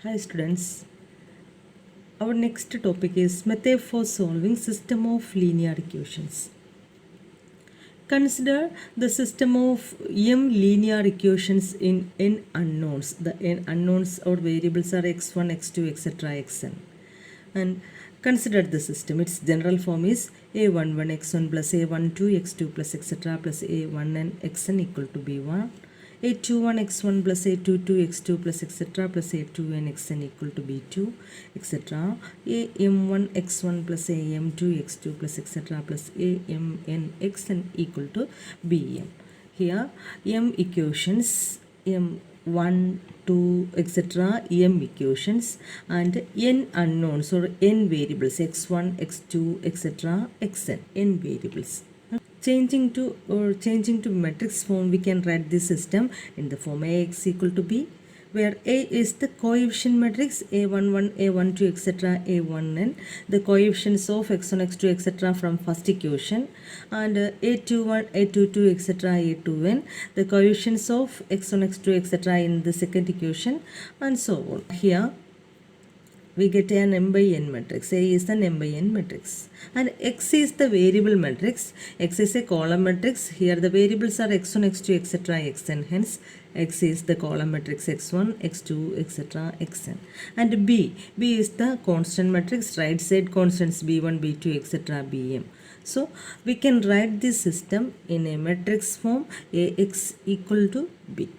Hi students, our next topic is method for solving system of linear equations. Consider the system of m linear equations in n unknowns. The n unknowns or variables are x1, x2, etc., xn. And consider the system. Its general form is a11 x1 plus a12 x2 plus etc. plus a1n xn equal to b1. a21 x1 plus a22 x2 plus etc. plus a2n xn equal to b2 etc. am1 x1 plus am2 x2 plus etc. plus amn xn equal to bm. Here m equations, m1, 2, etc. m equations and n unknowns or n variables x1, x2, etc. xn, n variables. Changing to matrix form, we can write this system in the form Ax equal to B, where A is the coefficient matrix a11, a12, etc., a1n, the coefficients of x1, x2, etc. from first equation, and a21, a22, etc., a2n, the coefficients of x1, x2, etc. in the second equation, and so on. Here we get an m by n matrix. A is an m by n matrix. And X is the variable matrix. X is a column matrix. Here the variables are x1, x2, etc., xn. Hence, X is the column matrix x1, x2, etc., xn. And B is the constant matrix. Right side constants b1, b2, etc., bm. So, we can write this system in a matrix form Ax equal to B.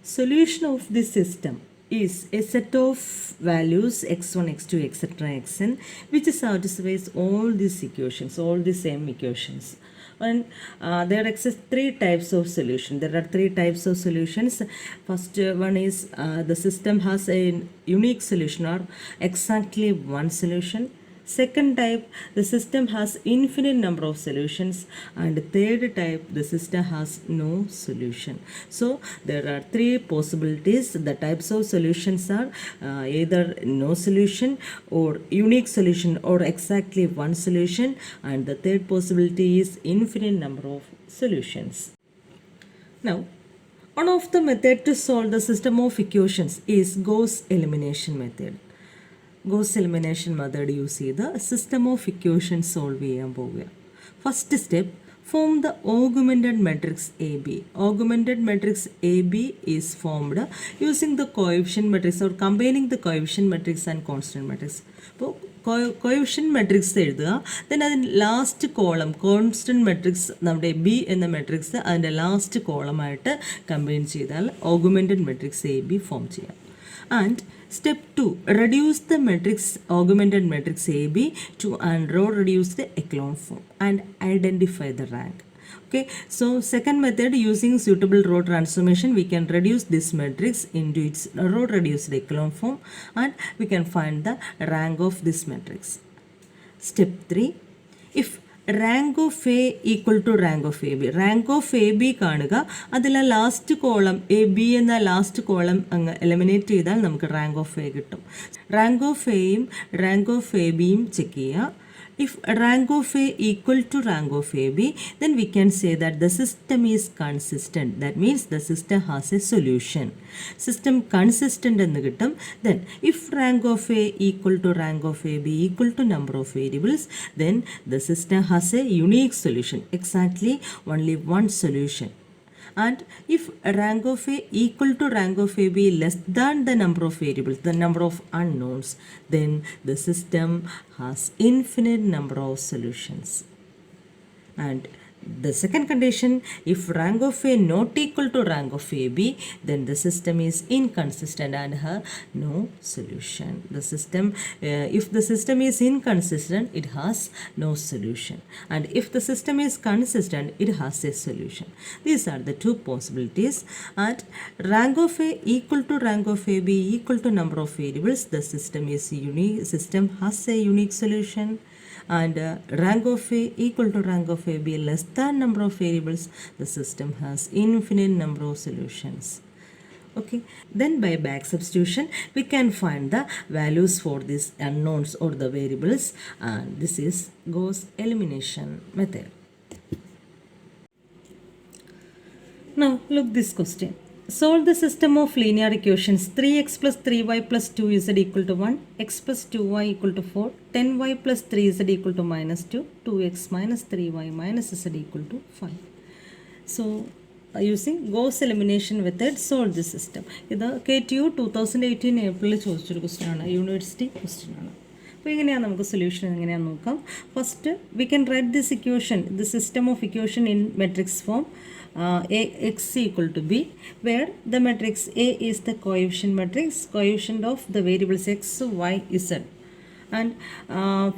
Solution of this system is a set of values x1, x2, etc., xn, which satisfies all these equations, all the same equations. And there exist three types of solution. There are three types of solutions. First one is the system has a unique solution or exactly one solution. Second type, the system has infinite number of solutions, and third type, the system has no solution. So there are three possibilities. The types of solutions are either no solution or unique solution or exactly one solution, and the third possibility is infinite number of solutions. Now, one of the method to solve the system of equations is Gauss elimination method. Gauss elimination method use ചെയ്ത് system of equations solve ചെയ്യാൻ പോവുക. First step, form the augmented matrix AB. Augmented matrix AB is formed using the coefficient matrix or combining the coefficient matrix and constant matrix. അപ്പോൾ coefficient matrix എഴുതുക, then അതിന് last column constant matrix നമ്മുടെ B എന്ന matrix അതിൻ്റെ last കോളമായിട്ട് combine ചെയ്താൽ ഓഗുമെൻറ്റഡ് matrix A B form ചെയ്യാം. And step 2, reduce the matrix augmented matrix AB to and row reduced echelon form and identify the rank. Okay, so second method, using suitable row transformation, we can reduce this matrix into its row reduced echelon form and we can find the rank of this matrix. Step 3, if rank of A equal to rank of AB. Rank of AB കാണുക, അതിലെ last column A B എന്ന last column അങ്ങ് eliminate ചെയ്താൽ നമുക്ക് rank of A കിട്ടും. Rank of എയും rank of A ബിയും check ചെയ്യുക. If rank of A equal to rank of AB, then we can say that the system is consistent. That means the system has a solution. System consistent എന്ന് കിട്ടും. Then if rank of A equal to rank of AB equal to number of variables, then the system has a unique solution. Exactly only one solution. And if rank of A equal to rank of AB less than the number of variables, the number of unknowns, then the system has infinite number of solutions. And the second condition, if rank of A not equal to rank of AB, then the system is inconsistent and has no solution. The system, if the system is inconsistent, it has no solution. And if the system is consistent, it has a solution. These are the two possibilities. And rank of A equal to rank of AB equal to number of variables, the system is unique. System has a unique solution. And rank of A equal to rank of AB less than number of variables, the system has infinite number of solutions. Okay, then by back substitution we can find the values for these unknowns or the variables, and this is Gauss elimination method. Now look this question. Solve the system of linear equations 3x plus 3y plus 2z equal to 1, x plus 2y equal to 4, 10y plus 3z equal to minus 2, 2x minus 3y minus z equal to 5. So, using Gauss elimination method, solve this system. ഇത് KTU 2018 ഏപ്രിലിൽ ചോദിച്ചൊരു ക്വസ്റ്റ്യനാണ്, university ക്വസ്റ്റ്യനാണ്. അപ്പോൾ എങ്ങനെയാണ് നമുക്ക് solution എങ്ങനെയാണെന്ന് നോക്കാം. First we can write this equation, the system of equation in matrix form x equal to b, where the matrix A is the coefficient of the variables x, y, z. And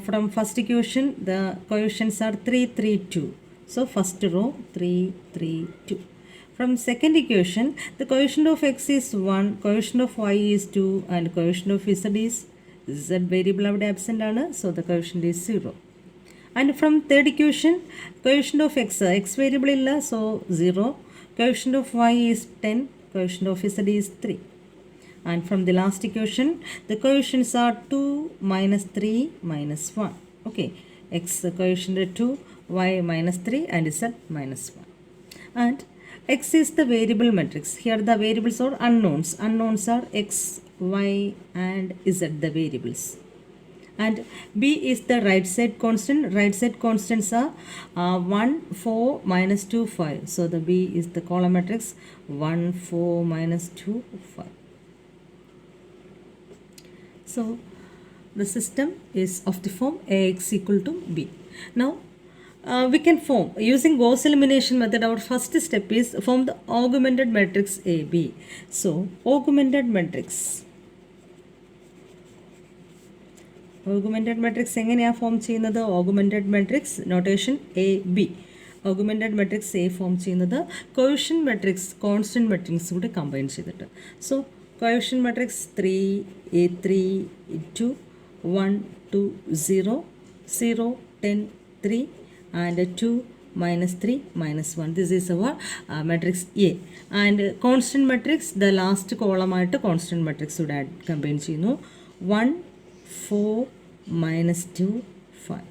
from first equation, the coefficients are 3, 3, 2. So first row 3, 3, 2. From second equation, the coefficient of x is 1, coefficient of y is 2, and coefficient of z is z variable അവിടെ absent ആണ്, so the coefficient is 0. And from third equation, coefficient of x variable illa, so 0, coefficient of y is 10, coefficient of z is 3. And from the last equation, the coefficients are 2, minus 3, minus 1. Okay, x coefficient 2, y minus 3, and z minus 1. And x is the variable matrix. Here the variables are unknowns. Unknowns are x, y, and z, the variables. And b is the right side constant. Right side constants are 1, 4, minus 2, 5. So the b is the column matrix 1, 4, minus 2, 5. So the system is of the form Ax equal to b. Now we can form, using Gauss elimination method, our first step is form the augmented matrix AB. So augmented matrix എങ്ങനെയാണ് form ചെയ്യുന്നത്? Augmented matrix notation A B. Augmented matrix A form ചെയ്യുന്നത് quotient matrix constant matrix കൂടി combine ചെയ്തിട്ട്. So quotient matrix 3, 3, 2, 1, 2, 0, 0, 10, 3, and 2, minus 3, minus 1. This is our matrix A. And constant matrix, the last column ആയിട്ട് constant matrix കൂടെ combine ചെയ്യുന്നു. 1, 4, minus 2, 5.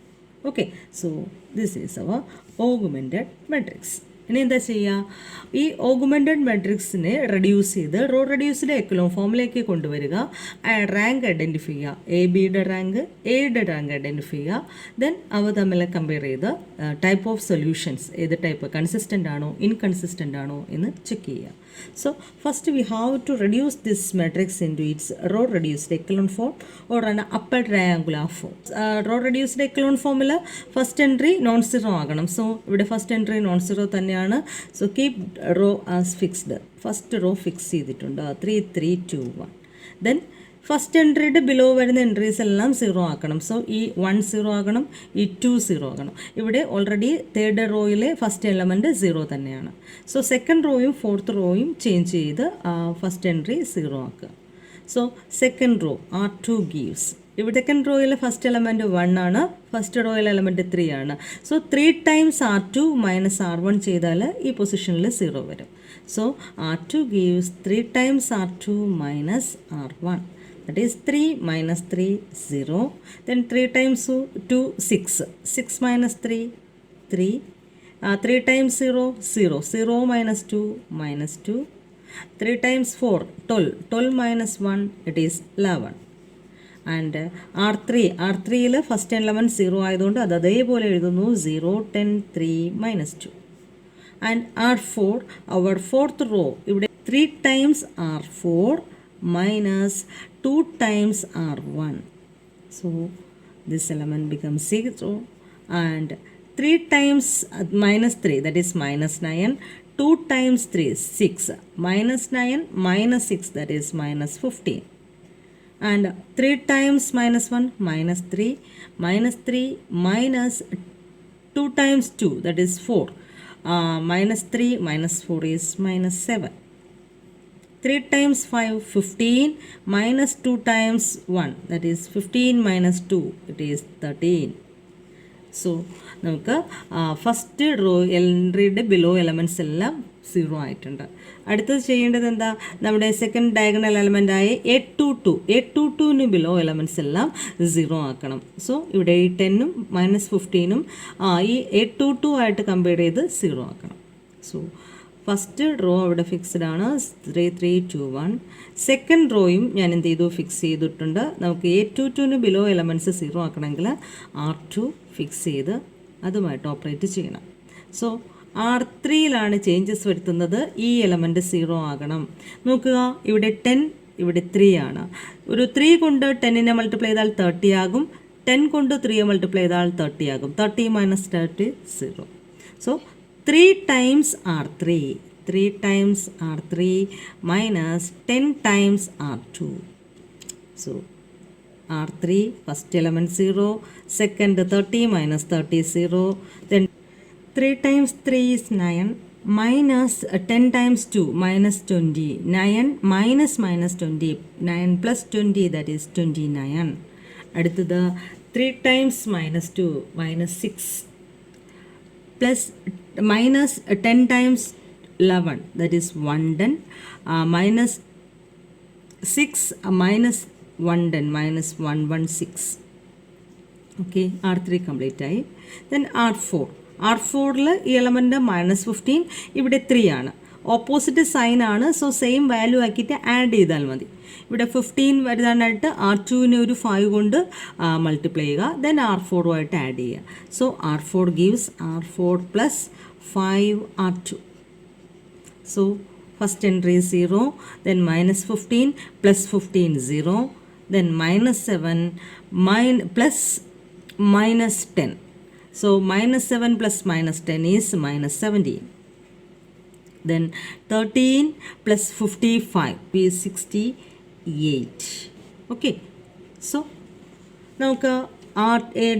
Okay, so this is our augmented matrix. ഇനി എന്താ ചെയ്യുക? ഈ augmented മാട്രിക്സിനെ reduce ചെയ്ത് raw reduced echelon ഫോമിലേക്ക് കൊണ്ടുവരിക. റാങ്ക് ഐഡൻറ്റിഫൈ ചെയ്യുക, എ ബിയുടെ റാങ്ക്, എയുടെ റാങ്ക് ഐഡൻറ്റിഫൈ ചെയ്യുക. ദെൻ അവ തമ്മിൽ കമ്പയർ ചെയ്ത് ടൈപ്പ് ഓഫ് സൊല്യൂഷൻസ്, ഏത് ടൈപ്പ് കൺസിസ്റ്റൻ്റ് ആണോ ഇൻകൺസിസ്റ്റൻ്റ് ആണോ എന്ന് ചെക്ക് ചെയ്യുക. So first we have to reduce this matrix into its row reduced echelon form or an upper triangular form. Row reduced echelon formula first entry non-zero ആകണം. So ഇവിടെ first entry non zero തന്നെയാണ്. So keep row as fixed. First row fix ചെയ്തിട്ടുണ്ട് 3, 3, 2, 1. Then first എൻട്രിയുടെ below വരുന്ന entries എല്ലാം zero ആക്കണം. So ഈ 1 zero ആകണം, ഈ 2 സീറോ ആകണം. ഇവിടെ ഓൾറെഡി തേർഡ് റോയിലെ ഫസ്റ്റ് എലമെൻറ്റ് സീറോ തന്നെയാണ്. സോ സെക്കൻഡ് റോയും ഫോർത്ത് റോയും ചേഞ്ച് ചെയ്ത് ഫസ്റ്റ് എൻട്രി സീറോ ആക്കുക. So second row R2 gives, ഇവിടെ സെക്കൻഡ് റോയിലെ ഫസ്റ്റ് എലമെൻറ്റ് 1 ആണ്, ഫസ്റ്റ് റോയിലെ എലമെൻറ്റ് 3 ആണ്. So 3 times R2 minus R1 ചെയ്താൽ ഈ പൊസിഷനിൽ സീറോ വരും. So R2 gives 3 times R2 minus R1. That is 3 minus 3, 0. Then 3 times 2, 6. 6 minus 3, 3. 3 times 0, 0. 0 minus 2, minus 2. 3 times 4, 12. 12 minus 1, it is 11. And R3 first element 0 ആയതുകൊണ്ട് അത് അതേപോലെ എഴുതുന്നു 0, 10, 3, minus 2. And R4, our fourth row, ഇവിടെ 3 times R4 minus 2 times R1. So this element becomes 0. And 3 times minus 3, that is minus 9. 2 times 3, 6. Minus 9 minus 6, that is minus 15. And 3 times minus 1, minus 3. Minus 3 minus 2 times 2, that is 4. Minus 3 minus 4 is minus 7. 3 times 5, 15, minus 2 times 1, that is 15 minus 2, it is 13. So നമുക്ക് first row എൻട്രിയുടെ below elements എല്ലാം zero ആയിട്ടുണ്ട്. അടുത്തത് ചെയ്യേണ്ടത് എന്താ? നമ്മുടെ second diagonal എലമെൻ്റായ 8 to 2, 8 to 2 below elements എല്ലാം സീറോ ആക്കണം. സോ ഇവിടെ ഈ 10ഉം minus 15ഉം ഈ 8 to 2 ആയിട്ട് കമ്പയർ ചെയ്ത് സീറോ ആക്കണം. സോ ഫസ്റ്റ് റോ അവിടെ ഫിക്സ്ഡ് ആണ് 3 3 2 1. സെക്കൻഡ് റോയും ഞാൻ എന്ത് ചെയ്തു ഫിക്സ് ചെയ്തിട്ടുണ്ട്. നമുക്ക് A22 below elements 0 ആക്കണമെങ്കിൽ R2 fix ചെയ്ത് അതുമായിട്ട് ഓപ്പറേറ്റ് ചെയ്യണം. സോ R3യിലാണ് ചേഞ്ചസ് വരുത്തുന്നത്. ഈ എലമെൻറ്റ് 0 ആകണം. നോക്കുക, ഇവിടെ 10 ഇവിടെ 3 ആണ്. ഒരു 3 കൊണ്ട് 10നെ മൾട്ടിപ്ലൈ ചെയ്താൽ 30 ആകും. 10 കൊണ്ട് 3 മൾട്ടിപ്ലൈ ചെയ്താൽ 30 ആകും. 30 minus 30 0. So 3 times R3. 3 times R3 minus 10 times R2. So R3 first element 0, second 30 minus 30 0. Then 3 times 3 is 9 minus 10 times 2 minus 20. 9 minus minus 20. 9 plus 20, that is 29. അടുത്തത് 3 times minus 2 minus 6 plus minus 10 times 11, that is 110, minus 6 minus 110 minus 116. Okay, R3 complete ആയി. Then R4ൽ ഈ element -15, ഇവിടെ 3 ആണ്. Opposite sign ആണ്. So same value ആക്കിയിട്ട് add ചെയ്താൽ മതി. ഇവിടെ 15 വരുന്നതായിട്ട് R2നെ ഒരു 5 കൊണ്ട് മൾട്ടിപ്ലൈ ചെയ്യുക. ദെൻ R4ആയിട്ട് ആഡ് ചെയ്യുക. So R4 gives R4 plus 5 R2. So first entry is 0, then minus 15 plus 15 0, then minus 7 plus minus 10. So minus 7 plus minus 10 is minus 17. Then 13 plus 55 is 68. Okay, so നമുക്ക്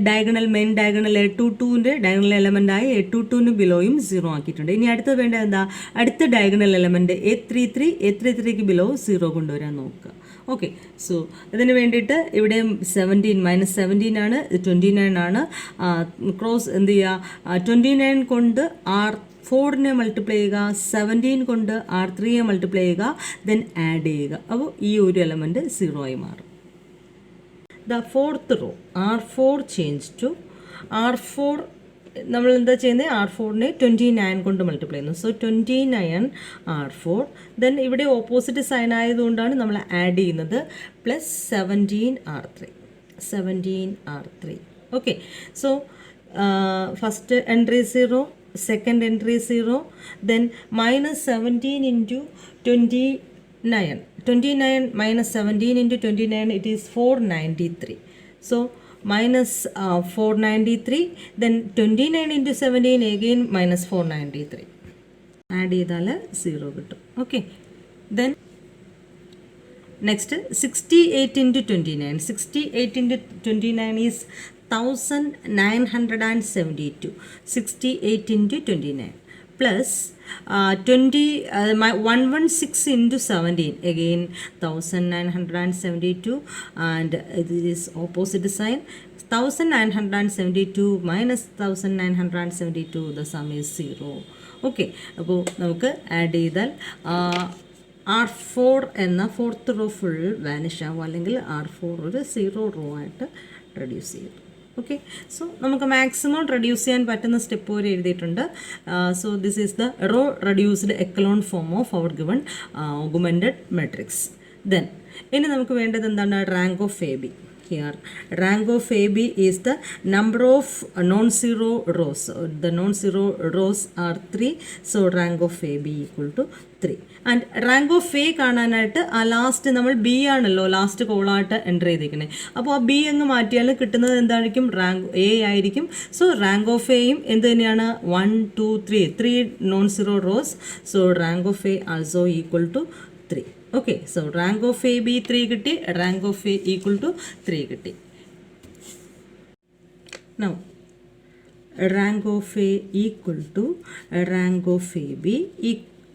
diagonal main diagonal A22ൻ്റെ diagonal എലമെൻ്റായി A22ന് ബിലോയും 0 ആക്കിയിട്ടുണ്ട്. ഇനി അടുത്ത് വേണ്ടത് എന്താ? അടുത്ത diagonal element A33ക്ക് below 0 കൊണ്ടുവരാൻ നോക്കുക. Okay, so അതിന് വേണ്ടിയിട്ട് ഇവിടെ 17 മൈനസ് 17 ആണ്, 29 ആണ്. ക്രോസ് എന്ത് ചെയ്യുക? 29 കൊണ്ട് R4നെ മൾട്ടിപ്ലൈ ചെയ്യുക, 17 കൊണ്ട് R3യെ മൾട്ടിപ്ലൈ ചെയ്യുക, ദെൻ ആഡ് ചെയ്യുക. അപ്പോൾ ഈ ഒരു എലമെൻറ്റ് 0 ആയി മാറും. The fourth row R4 change to R4. നമ്മൾ എന്താ ചെയ്യുന്നത്? R4നെ 29 കൊണ്ട് മൾട്ടിപ്ലൈ ചെയ്യുന്നു. So 29 R4. ദെൻ ഇവിടെ ഓപ്പോസിറ്റ് സൈൻ ആയതുകൊണ്ടാണ് നമ്മൾ ആഡ് ചെയ്യുന്നത്. Plus 17 R3. Okay, so first entry 0, second entry 0, then minus 17 into 29. 29 minus 17 into 29, it is 493. So minus 493, then 29 into 17 again minus 493. Add ചെയ്താൽ 0 കിട്ടും. Okay, then next 68 into 29. 68 into 29 is 1972. 68 into 29 plus 116 into 17, again 1972, and this is opposite sign. 1972 minus 1972, the sum is 0. Okay, അപ്പോൾ നമുക്ക് add ചെയ്താൽ R4 എന്ന fourth raw full vanish ആവും, അല്ലെങ്കിൽ R4 ഒരു 0 raw ആയിട്ട് റെഡ്യൂസ് ചെയ്യും. ഓക്കെ, സോ നമുക്ക് മാക്സിമം റെഡ്യൂസ് ചെയ്യാൻ പറ്റുന്ന സ്റ്റെപ്പ് വരെ എഴുതിയിട്ടുണ്ട്. So this is the row reduced echelon form of our given augmented matrix. Then ഇനി നമുക്ക് വേണ്ടത് എന്താണ്? Rank of A B. Here rank of AB is the number of non-zero rows. The non-zero rows are 3, so rank of AB equal to 3. And rank of A കാണാനായിട്ട് ആ last നമ്മൾ B ആണല്ലോ last കോളായിട്ട് enter ചെയ്തിരിക്കുന്നത്. അപ്പോൾ ആ B അങ്ങ് മാറ്റിയാൽ കിട്ടുന്നത് എന്തായിരിക്കും? റാങ്ക് A ആയിരിക്കും. സോ റാങ്ക് ഓഫ് എയും എന്ത് തന്നെയാണ്? 1 2 3 non-zero rows. So rank of A also equal to 3. Okay, so rank of A B 3 കിട്ടി, rank of A equal to 3 കിട്ടി. Now rank of A equal to rank of A B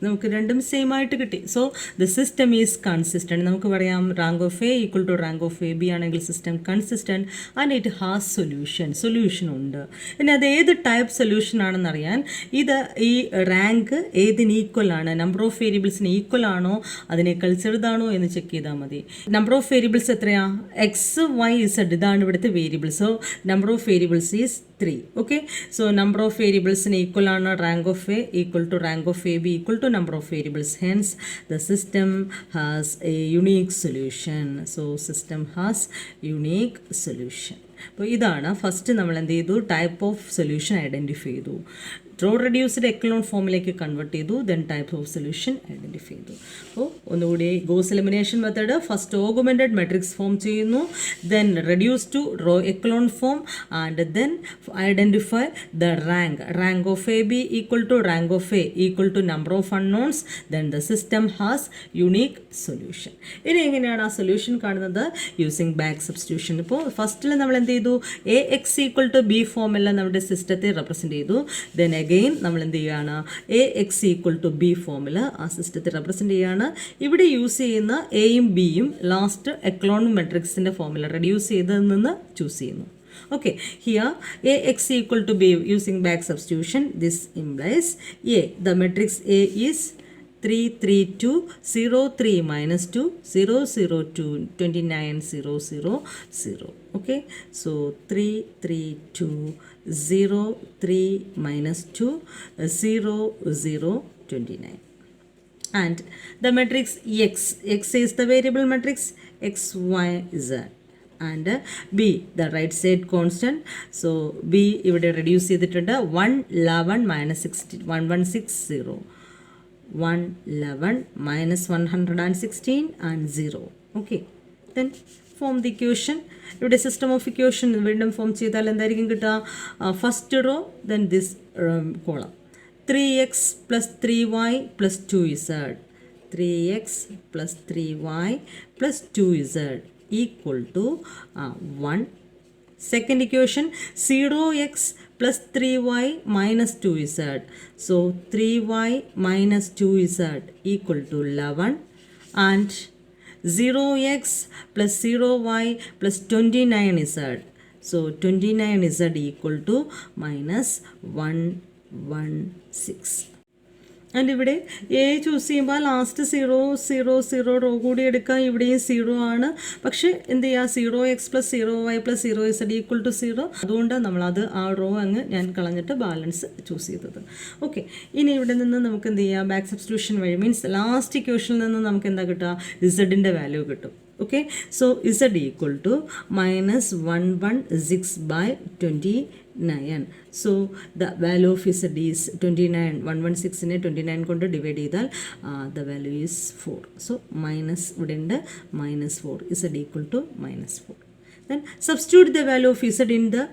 നമുക്ക് രണ്ടും same ആയിട്ട് കിട്ടി. So the system is consistent. നമുക്ക് പറയാം rank of A equal to rank of A B ആണെങ്കിൽ system consistent and it has solution ഉണ്ട്. ഇനി അത് ഏത് ടൈപ്പ് സൊല്യൂഷൻ ആണെന്നറിയാൻ ഇത് ഈ റാങ്ക് ഏതിന് ഈക്വൽ ആണ്, നമ്പർ ഓഫ് വേരിയബിൾസിന് ഈക്വൽ ആണോ അതിനേക്കാൾ ചെറുതാണോ എന്ന് ചെക്ക് ചെയ്താൽ മതി. നമ്പർ ഓഫ് വേരിയബിൾസ് എത്രയാ? എക്സ് വൈ ഇസഡ്, ഇതാണ് ഇവിടുത്തെ variable. So number of variables is 3. Okay, so number of variables in equal ആണ് rank of A equal to rank of AB equal to number of variables. Hence the system has a unique solution. So system has unique solution. അപ്പോൾ ഇതാണ് first നമ്മൾ എന്ത് ചെയ്തു, type of solution identify ചെയ്തു, row reduced echelon ഫോമിലേക്ക് convert ചെയ്തു, then type of solution identify ചെയ്തു. അപ്പോൾ ഒന്നുകൂടി Gauss elimination method, first augmented matrix form ചെയ്യുന്നു, then reduce to row echelon form and then identify the rank of A B equal to rank of A equal to number of unknowns, then the system has unique solution. ഇനി എങ്ങനെയാണ് ആ solution കാണുന്നത്? Using back substitution. ഇപ്പോൾ ഫസ്റ്റിൽ നമ്മൾ എന്ത് ചെയ്തു, A X equal to B ഫോമെല്ലാം നമ്മുടെ സിസ്റ്റത്തെ റെപ്രസെൻറ്റ് ചെയ്തു. ദെൻ അഗെയിൻ നമ്മൾ എന്ത് ചെയ്യുകയാണ്, A X equal to B ഫോമിൽ ആ സിസ്റ്റത്തെ റെപ്രസെൻറ്റ് ചെയ്യുകയാണ്. ഇവിടെ യൂസ് ചെയ്യുന്ന എയും ബിയും ലാസ്റ്റ് എക്ലോൺ മെട്രിക്സിൻ്റെ ഫോമിൽ റെഡ്യൂസ് ചെയ്തതിൽ നിന്ന് ചൂസ് ചെയ്യുന്നു. Okay, here Ax equal to B using back substitution. This implies A, the matrix A is 3 3 2 0 3 minus 2 0 0 2 29 0 0 0. Okay, so 3 3 2 0 3 minus 2 0 0 29. And the matrix X is the variable matrix X Y Z. And B, the right side constant. So B ഇവിടെ reduce ചെയ്തിട്ടുണ്ട്. 111 minus 16 1160 111 minus 116 and 0. Okay, then form the equation. ഇവിടെ system of equation വീണ്ടും form ചെയ്താൽ എന്തായിരിക്കും കിട്ടുക? First row, then this column 3x plus 3y plus 2z 3x plus 3y plus 2z equal to 1. Second equation 0x plus 3y minus 2z. So 3y minus 2z equal to 11 and 0x plus 0y plus 29z. So 29z equal to minus 116. And ഇവിടെ A choose ചെയ്യുമ്പോൾ last 0 0 0 raw കൂടി എടുക്കാം. ഇവിടെയും 0 ആണ്. പക്ഷേ എന്ത് ചെയ്യുക, 0x plus 0y plus 0z equal to 0. അതുകൊണ്ടാണ് നമ്മളത് ആ റോ അങ്ങ് ഞാൻ കളഞ്ഞിട്ട് ബാലൻസ് ചൂസ് ചെയ്തത്. ഓക്കെ, ഇനി ഇവിടെ നിന്ന് നമുക്ക് എന്ത് ചെയ്യാം, ബാക്ക് സബ്സ്റ്റിറ്റ്യൂഷൻ വഴി മീൻസ് ലാസ്റ്റ് ഇക്വേഷനിൽ നിന്ന് നമുക്ക് എന്താ കിട്ടുക, ഇസഡിൻ്റെ വാല്യൂ കിട്ടും. Okay, so z equal to minus 116 by 29. So the value of z is 29. 116 29 കൊണ്ട് ഡിവൈഡ് ചെയ്താൽ the value is 4. So minus ഇവിടെ ഉണ്ട് minus 4. z equal to minus 4. Then substitute the value of z in the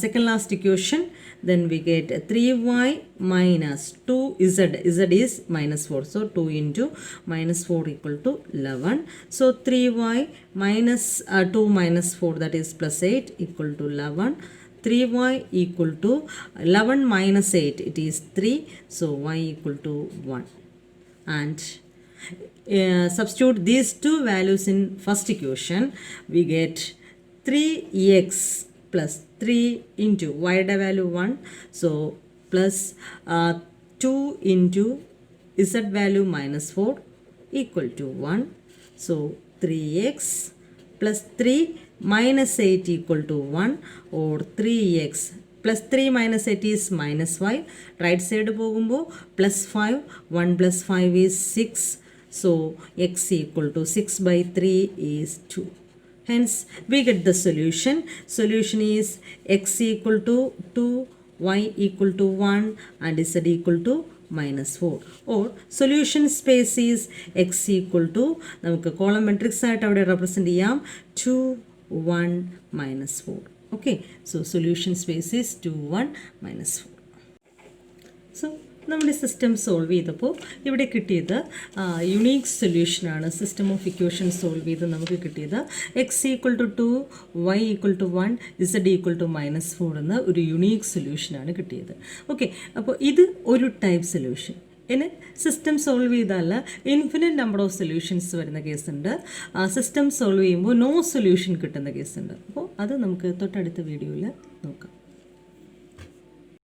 second last equation. Then we get 3y minus 2z. Z is minus 4. So 2 into minus 4 equal to 11. So 3y minus 2 minus 4, that is plus 8 equal to 11. 3y equal to 11 minus 8, it is 3. So y equal to 1. And substitute these two values in first equation. We get 3x plus 3 into y value 1. So plus 2 into z value minus 4 equal to 1. So 3x plus 3 minus 8 equal to 1, or 3x plus 3 minus 8 is minus 5. Right side പോകുമ്പോൾ plus 5. 1 plus 5 is 6. So x equal to 6 by 3 is 2. Hence we get the solution. Solution is x equal to 2, y equal to 1 and z equal to minus 4. Or solution space is x equal to, നമുക്ക് column matrix ആയിട്ട് അവിടെ represent ചെയ്യാം, 2 1 minus 4. Okay, so solution space is 2 1 minus 4. So നമ്മുടെ system solve ചെയ്തപ്പോൾ ഇവിടെ കിട്ടിയത് unique സൊല്യൂഷനാണ്. System of equation solve ചെയ്ത് നമുക്ക് കിട്ടിയത് X equal to 2, Y equal to 1, Z equal to -4 എന്ന ഒരു യുണീക്ക് സൊല്യൂഷനാണ് കിട്ടിയത്. ഓക്കെ, അപ്പോൾ ഇത് ഒരു ടൈപ്പ് സൊല്യൂഷൻ. ഇനി സിസ്റ്റം സോൾവ് ചെയ്താൽ ഇൻഫിനിറ്റ് നമ്പർ ഓഫ് സൊല്യൂഷൻസ് വരുന്ന കേസുണ്ട്. സിസ്റ്റം സോൾവ് ചെയ്യുമ്പോൾ നോ സൊല്യൂഷൻ കിട്ടുന്ന കേസുണ്ട്. അപ്പോൾ അത് നമുക്ക് തൊട്ടടുത്ത വീഡിയോയിൽ നോക്കാം.